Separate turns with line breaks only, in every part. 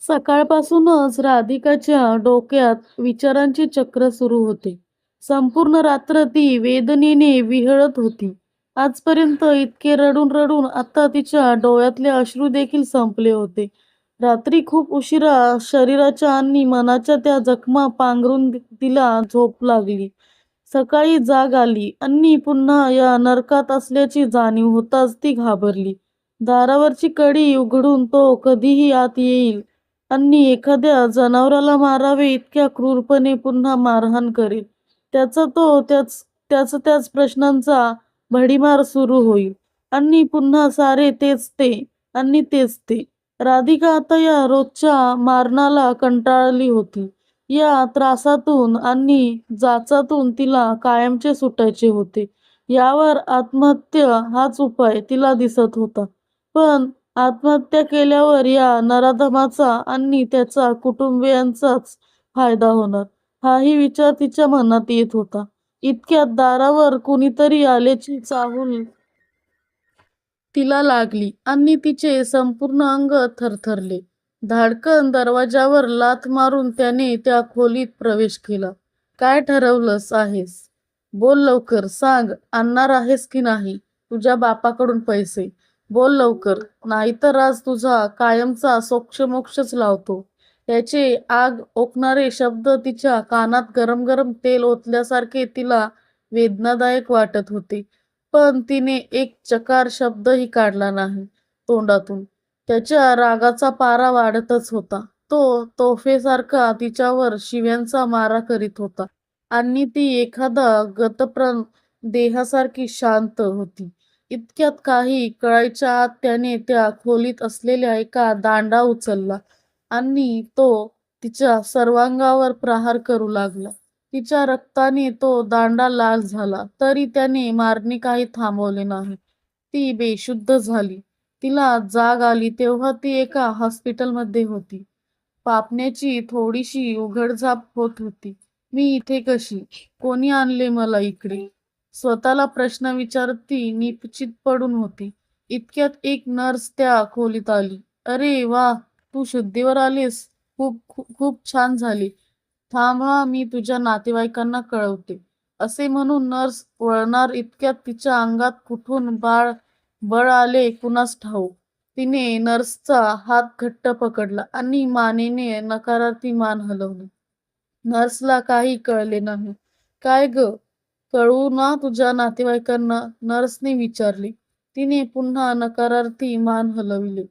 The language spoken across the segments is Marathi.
सकाळपासूनच राधिकाच्या डोक्यात विचारांची चक्र सुरू होते. संपूर्ण रात्र ती वेदनेने विव्हळत होती. आजपर्यंत इतके रडून रडून आता तिच्या डोळ्यातले अश्रू देखील संपले होते. रात्री खूप उशिरा शरीराच्या आणि मनाच्या त्या जखमा पांघरून तिला झोप लागली. सकाळी जाग आली आणि पुन्हा या नरकात असल्याची जाणीव होताच ती घाबरली. दारावरची कडी उघडून तो कधीही आत येईल आणि एखाद्या जनावराला मारावे इतक्या क्रूरपणे पुन्हा मारहाण करेल. त्याच त्याच प्रश्नांचा भडीमार सुरू होईल. आणि पुन्हा सारे तेच ते आणि तेच ते. राधिका आता या रोजच्या मारणाला कंटाळली होती. या त्रासातून आणि जाचातून तिला कायमचे सुटायचे होते. यावर आत्महत्या हाच उपाय तिला दिसत होता. पण आत्महत्या केल्यावर या नराधमाचा आणि त्याचा कुटुंबियांचाच फायदा होणार, हाही विचार तिच्या मनात येत होता. इतक्यात दारावर कुणीतरी आल्याची चाहूल तिला लागली आणि तिचे संपूर्ण अंग थरथरले. धाडकन दरवाजावर लाथ मारून त्याने त्या खोलीत प्रवेश केला. "काय ठरवलंस आहेस? बोल लवकर, सांग. आणणार आहेस की नाही तुझ्या बापाकडून पैसे? बोल लवकर, नाहीतर आज तुझा कायमचा सोक्षमोक्षच लावतो." त्याचे आग ओकणारे शब्द तिच्या कानात गरम गरम तेल ओतल्यासारखे तिला वेदनादायक वाटत होते. पण तिने एक चकार शब्दही काढला नाही तोंडातून. त्याच्या रागाचा पारा वाढतच होता. तो तोफेसारखा तिच्यावर शिव्यांचा मारा करीत होता आणि ती एखादा गतप्राण देहासारखी शांत होती. इतक्यात काही कळायच्या आत त्याने त्या खोलीत असलेल्या एका दांडा उचलला आणि तो तिच्या सर्वांगावर प्रहार करू लागला. तिच्या रक्ताने तो दांडा लाल झाला, तरी त्याने मारणे काही थांबवले नाही. ती बेशुद्ध झाली. तिला जाग आली तेव्हा ती एका हॉस्पिटलमध्ये होती. पापण्याची थोडीशी उघडझाप होत होती. "मी इथे कशी? कोणी आणले मला इकडे?" स्वतःला प्रश्न विचारत ती निपचित पडून होती. इतक्यात एक नर्स त्या खोलीत आली. "अरे वा, तू शुद्धीवर आलीस. खूप खूप खूप छान झाली. थांब हा, मी तुझ्या नातेवाईकांना कळवते." असे म्हणून नर्स वळणार इतक्यात तिच्या अंगात कुठून बळ आले कुणास ठाऊक. तिने नर्सचा हात घट्ट पकडला आणि मानेने नकारार्थी मान हलवली. नर्सला काही कळले नाही. "काय ग, कळवू ना तुझ्या नातेवाईकांना?" नर्सने विचारले. तिने पुन्हा नकारार्थी मान हलविली.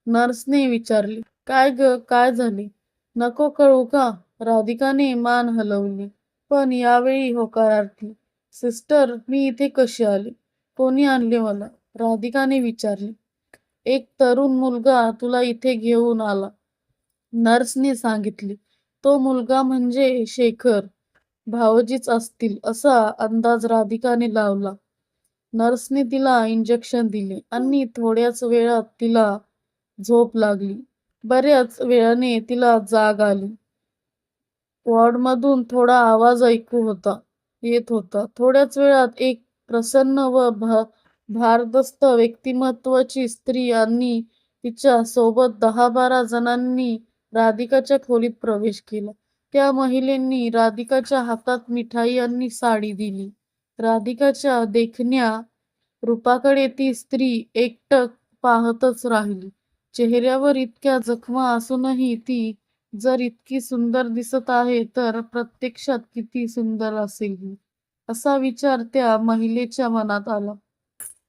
नर्सने विचारले, "काय ग, काय झाले? नको कळवू का?" राधिकाने मान हलवली, पण यावेळी होकारार्थी. "सिस्टर, मी इथे कशी आले? कोणी आणले मला?" राधिकाने विचारले. "एक तरुण मुलगा तुला इथे घेऊन आला," नर्सने सांगितले. "तो मुलगा म्हणजे शेखर. भावजीच असतील असा अंदाज राधिकाने लावला." नर्सने तिला इंजेक्शन दिले आणि थोड्याच वेळात तिला झोप लागली. बऱ्याच वेळाने तिला जाग आली. वॉर्डमधून थोडा आवाज येत होता. थोड्याच वेळात एक प्रसन्न व भारदस्त व्यक्तिमत्वाची स्त्री आणि तिच्या सोबत 10-12 जणांनी राधिकाच्या खोलीत प्रवेश केला. त्या महिलेंनी राधिकाच्या हातात मिठाई आणि साडी दिली. राधिकाच्या देखण्या रूपाकडे ती स्त्री एकटक पाहतच राहिली. चेहऱ्यावर इतक्या जखमा असूनही ती जर इतकी सुंदर दिसत आहे तर प्रत्यक्षात किती सुंदर असेल ही, असा विचार त्या महिलेच्या मनात आला.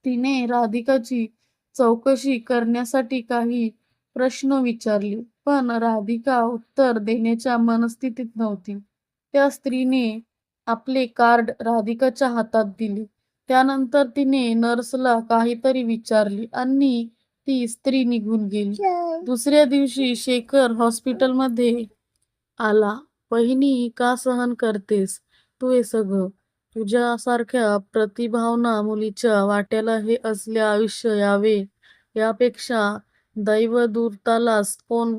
तिने राधिकाची चौकशी करण्यासाठी काही प्रश्न विचारले, पण राधिका उत्तर देण्याच्या मनस्थितीत नव्हती. त्या स्त्रीने आपले कार्ड राधिकाच्या हातात दिले. त्यानंतर तिने नर्सला काहीतरी विचारले आणि ती स्त्री निघून गेली. दुसऱ्या दिवशी शेखर हॉस्पिटलमध्ये आला. "वहिनी, का सहन करतेस तू हे सगळं? तुझ्यासारख्या प्रतिभावान मुलीच्या वाट्याला हे असले आयुष्य यावे यापेक्षा दैवदूतालाच कोण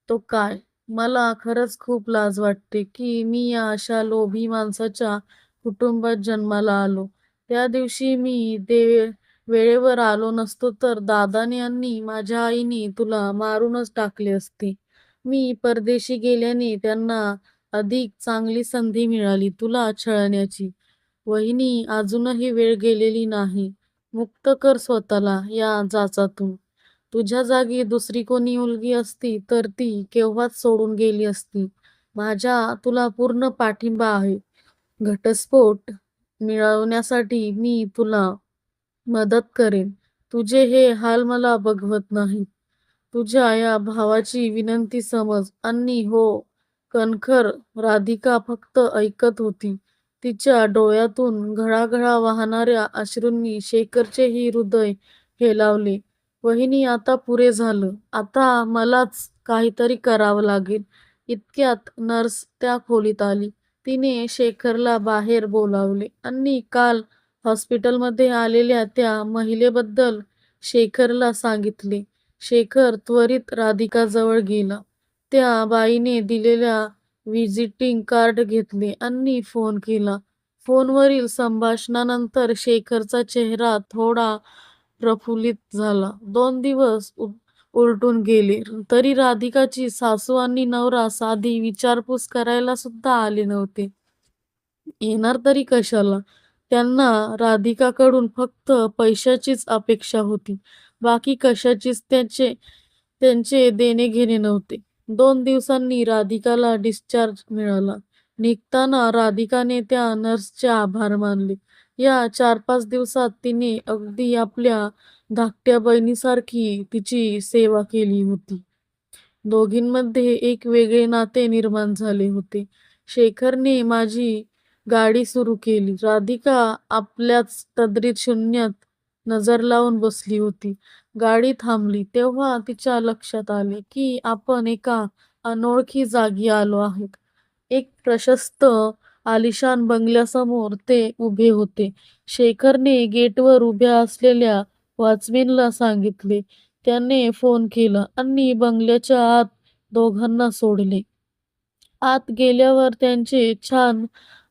तो काय. मला खरंच खूप लाज वाटते की मी या अशा लोभी माणसाच्या कुटुंबात जन्माला आलो. त्या दिवशी मी वेळेवर आलो नसतो तर दादाने आणि माझ्या आईने तुला मारूनच टाकले असते." मी परदेशी गेल्याने त्यांना अधिक चांगली संधी मिळाली तुला छळण्याची. वहिनी, अजूनही वेळ गेलेली नाही. मुक्त कर स्वतःला या जाचातून. तुझ्या जागी दुसरी कोणी मुलगी असती तर ती केव्हाच सोडून गेली असती. माझा तुला पूर्ण पाठिंबा आहे. घटस्फोट मिळवण्यासाठी मी तुला मदत करेन. तुझे हे हाल मला बघवत नाहीत. तुझ्या या भावाची विनंती समज. आणि हो, कणखर. राधिका फक्त ऐकत होती. तिच्या डोळ्यातून घळाघळा वाहणाऱ्या अश्रूंनी शेखरचेही हृदय हेलावले. वहिनी, आता पुरे झालं. आता मलाच काहीतरी करावं लागेल. इतक्यात नर्स त्या खोलीत आली. तिने शेखरला बाहेर बोलावले आणि काल हॉस्पिटलमध्ये आलेल्या त्या महिलेबद्दल शेखरला सांगितले. शेखर त्वरित राधिकाजवळ गेला. त्या बाईने दिलेल्या व्हिजिटिंग कार्ड घेतले आणि फोन केला. फोनवरील संभाषणानंतर शेखरचा चेहरा थोडा प्रफुल्लित झाला. 2 दिवस उलटून गेले तरी राधिकाची सासू आणि नवरा साधी विचारपूस करायला सुद्धा आले नव्हते. येणार तरी कशाला? त्यांना राधिकाकडून फक्त पैशाचीच अपेक्षा होती. बाकी कशाचीच त्यांचे देणे-घेणे नव्हते. 2 दिवसांनी राधिकाला डिस्चार्ज मिळाला. निघताना राधिकाने त्या नर्सचे आभार मानले. या 4-5 दिवसात तिने अगदी आपल्या धाकट्या बहिणीसारखी तिची सेवा केली होती. दोघींमध्ये एक वेगळे नाते निर्माण झाले होते. शेखरने माझी गाडी सुरू केली. राधिका आपल्याच तंद्रीत शून्यात नजर लावून बसली होती. गाडी थांबली तेव्हा तिच्या लक्षात आले की आपण एका अनोळखी जागी आलो आहोत. एक प्रशस्त आलिशान बंगल्यासमोर ते उभे होते. शेखरने गेटवर उभ्या असलेल्या वॉचमॅनला सांगितले. त्याने फोन केला आणि बंगल्याच्या आत दोघांना सोडले. आत गेल्यावर त्यांचे छान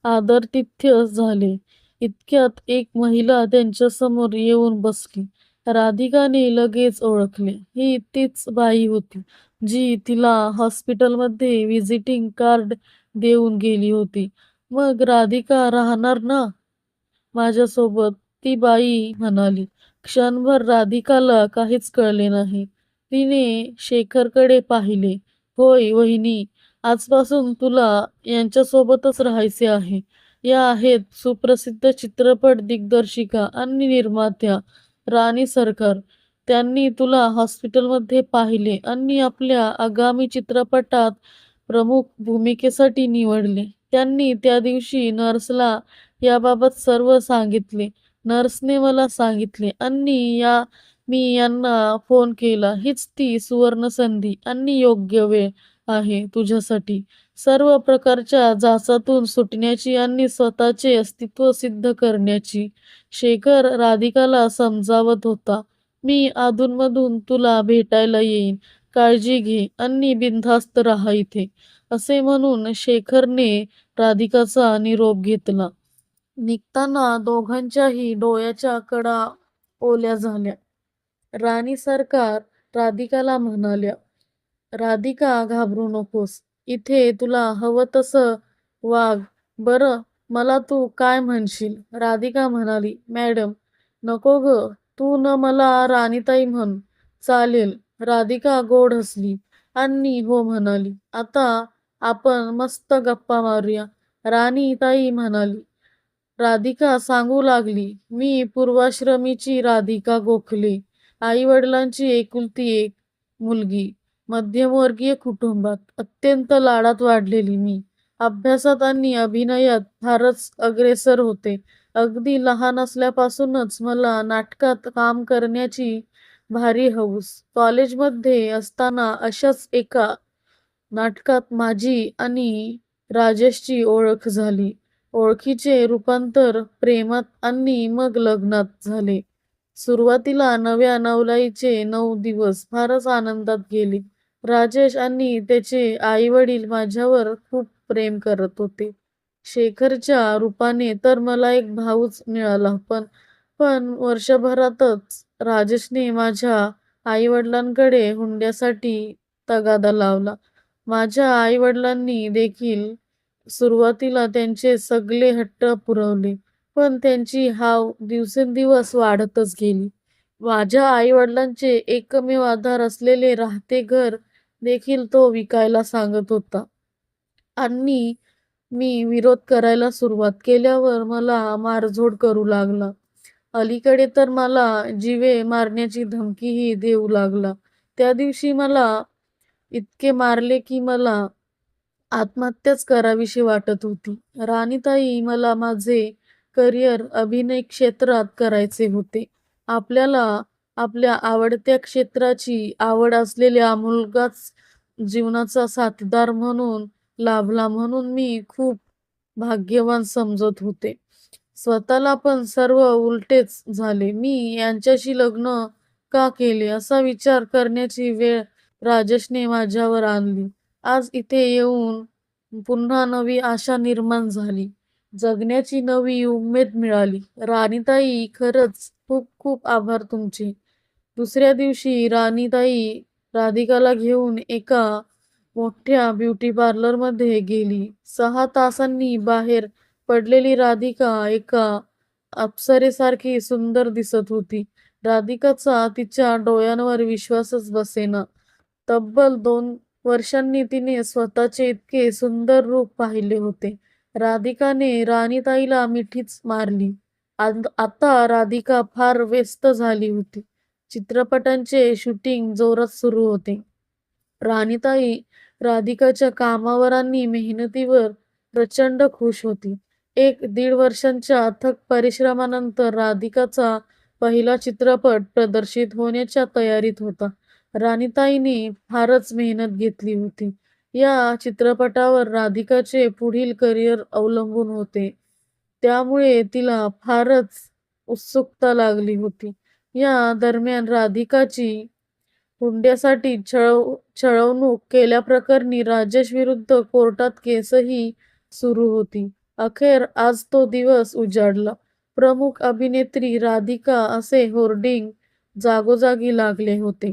आदरातिथ्य झाले. इतक्यात एक महिला त्यांच्यासमोर येऊन बसली. राधिकाने लगेच ओळखले. ही तीच बाई होती जी तिला हॉस्पिटलमध्ये व्हिजिटिंग कार्ड देऊन गेली होती. मग राधिका राहणार ना माझ्यासोबत? ती बाई म्हणाली. क्षणभर राधिकाला काहीच कळले नाही. तिने शेखरकडे पाहिले. होय वहिनी, आजपासून तुला यांच्यासोबतच राहायचे आहे. या आहेत सुप्रसिद्ध चित्रपट दिग्दर्शिका आणि निर्मात्या राणी सरकार. त्यांनी तुला हॉस्पिटलमध्ये पाहिले आणि आपल्या आगामी चित्रपटात प्रमुख भूमिकेसाठी निवडले. त्यांनी त्या दिवशी नर्सला याबाबत सर्व सांगितले. नर्सने मला सांगितले आणि मी यांना फोन केला. हीच ती सुवर्णसंधी आणि योग्य वेळ आहे तुझ्यासाठी सर्व प्रकारच्या जाचातून सुटण्याची आणि स्वतःचे अस्तित्व सिद्ध करण्याची. शेखर राधिकाला समजावत होता. मी अधूनमधून तुला भेटायला येईन. काळजी घे आणि बिनधास्त राहा इथे. असे म्हणून शेखरने राधिकाचा निरोप घेतला. निघताना दोघांच्याही डोळ्याच्या कडा ओल्या झाल्या. राणी सरकार राधिकाला म्हणाल्या, राधिका, घाबरू नकोस. इथे तुला हवं तसं वाग. बरं, मला तू काय म्हणशील? राधिका म्हणाली, मॅडम. नको ग, तू न मला राणीताई म्हण. चालेल. राधिका गोड हसली आणि हो म्हणाली. आता आपण मस्त गप्पा मारूया, राणीताई म्हणाली. राधिका सांगू लागली, मी पूर्वाश्रमीची राधिका गोखले. आई वडिलांची एकुलती एक मुलगी. मध्यमवर्गीय कुटुंबात अत्यंत लाडात वाढलेली मी. अभ्यासात आणि अभिनयात फारच अग्रेसर होते. अगदी लहान असल्यापासूनच मला नाटकात काम करण्याची भारी हौस. कॉलेजमध्ये असताना अशाच एका नाटकात माझी आणि राजेशची ओळख झाली. ओळखीचे रूपांतर प्रेमात आणि मग लग्नात झाले. सुरुवातीला नव्या नवलाईचे 9 दिवस फारच आनंदात गेले. राजेश आणि त्याचे आई-वडील माझ्यावर खूप प्रेम करत होते. शेखरच्या रूपाने तर मला एक भाऊच मिळाला. पण पण वर्षभरातच राजेशने माझ्या आई-वडिलांकडे हुंड्यासाठी तगादा लावला. माझ्या आई-वडिलांनी देखील सुरुवातीला त्यांचे सगळे हट्ट पुरवले, पण त्यांची हाव दिवसेंदिवस वाढतच गेली. माझ्या आई-वडिलांचे एकमेव आधार असलेले राहते घर देखील तो विकायला सांगत होता आणि मी विरोध करायला सुरुवात केल्यावर मला मारझोड करू लागला. अलीकडे तर मला जीवे मारण्याची धमकीही देऊ लागला. त्या दिवशी मला इतके मारले की मला आत्महत्याच करावीशी वाटत होती. राणीताई, मला माझे करिअर अभिनय क्षेत्रात करायचे होते. आपल्याला आपल्या आवडत्या क्षेत्राची आवड असलेला मुलगाच जीवनाचा साथीदार म्हणून लाभला म्हणून मी खूप भाग्यवान समजत होते. स्वतःला पण सर्व उलटेच झाले. मी यांच्याशी लग्न का केले असा विचार करण्याची वेळ राजेशने माझ्यावर आणली. आज इथे येऊन पुन्हा नवी आशा निर्माण झाली. जगण्याची नवी उमेद मिळाली. राणीताई, खरंच खूप खूप आभार तुमचे. दुसऱ्या दिवशी राणीताई राधिकाला घेऊन एका मोठ्या ब्युटी पार्लरमध्ये गेली. 6 तासांनी बाहेर पडलेली राधिका एका अप्सरेसारखी सुंदर दिसत होती. राधिकाचा तिच्या डोळ्यांवर विश्वासच बसेना. तब्बल 2 वर्षांनी तिने स्वतःचे इतके सुंदर रूप पाहिले होते. राधिकाने राणीताईला मिठीच मारली. आता राधिका फार व्यस्त झाली होती. चित्रपटांचे शूटिंग जोरात सुरू होते. राणीताई राधिकाच्या कामावर आणि मेहनतीवर प्रचंड खुश होती. 1-1.5 वर्षांच्या अथक परिश्रमानंतर राधिकाचा पहिला चित्रपट प्रदर्शित होण्याच्या तयारीत होता. राणीताईंनी फारच मेहनत घेतली होती. या चित्रपटावर राधिकाचे पुढील करिअर अवलंबून होते. त्यामुळे तिला फारच उत्सुकता लागली होती. या दरम्यान राधिकाची हुंड्यासाठी छळवणूक केल्याप्रकरणी राजेश विरुद्ध कोर्टात केसही सुरू होती. अखेर आज तो दिवस उजाडला. प्रमुख अभिनेत्री राधिका असे होर्डिंग जागोजागी लागले होते.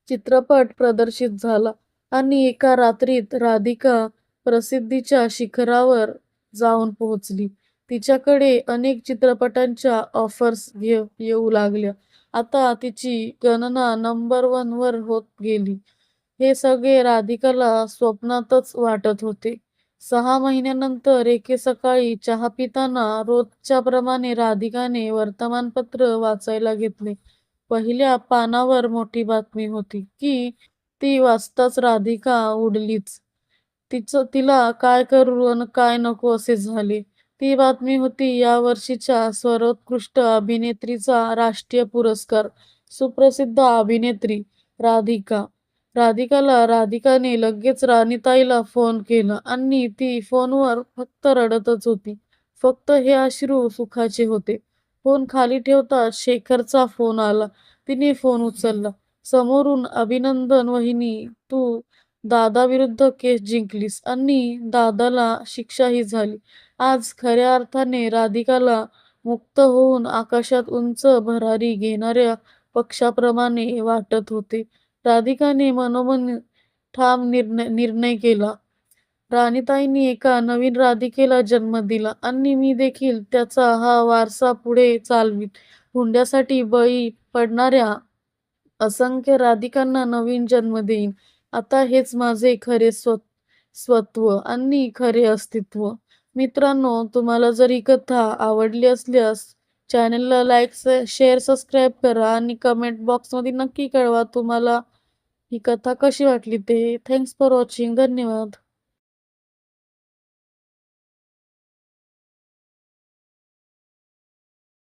चित्रपट प्रदर्शित झाला आणि एका रात्रीत राधिका प्रसिद्धीच्या शिखरावर जाऊन पोहोचली. तिच्याकडे अनेक चित्रपटांच्या ऑफर्स येऊ लागल्या. आता तिची गणना नंबर 1 वर होत गेली. हे सगळे राधिकाला स्वप्नातच वाटत होते. 6 महिन्यानंतर एके सकाळी चहा पिताना रोजच्याप्रमाणे राधिकाने वर्तमानपत्र वाचायला घेतले. पहिल्या पानावर मोठी बातमी होती की ती वाचताच राधिका उडलीच. तिला काय करू अन काय नको असे झाले. ती बातमी होती यावर्षीच्या सर्वोत्कृष्ट अभिनेत्रीचा राष्ट्रीय पुरस्कार. सुप्रसिद्ध अभिनेत्री राधिका. राधिकाने लगेच राणीताईला फोन केला आणि ती फोनवर फक्त रडतच होती. फक्त हे अश्रू सुखाचे होते. फोन खाली ठेवताच शेखरचा फोन आला. तिने फोन उचलला. समोरून, अभिनंदन वहिनी, तू दादाविरुद्ध केस जिंकलीस आणि दादाला शिक्षाही झाली. आज खऱ्या अर्थाने राधिकाला मुक्त होऊन आकाशात उंच भरारी घेणाऱ्या पक्षाप्रमाणे वाटत होते. राधिकाने मनोमन ठाम निर्णय केला. राणीताईंनी एका नवीन राधिकेला जन्म दिला आणि मी देखील त्याचा हा वारसा पुढे चालवीन. हुंड्यासाठी बळी पडणाऱ्या असंख्य राधिकांना नवीन जन्म देईन. आता हेच माझे खरे स्वत्व आणि खरे अस्तित्व. मित्रांनो, तुम्हाला जर ही कथा आवडली असल्यास चॅनलला लाईक, शेअर, सबस्क्राईब करा आणि कमेंट बॉक्समध्ये नक्की कळवा तुम्हाला ही कथा कशी वाटली ते. Thanks for watching. धन्यवाद.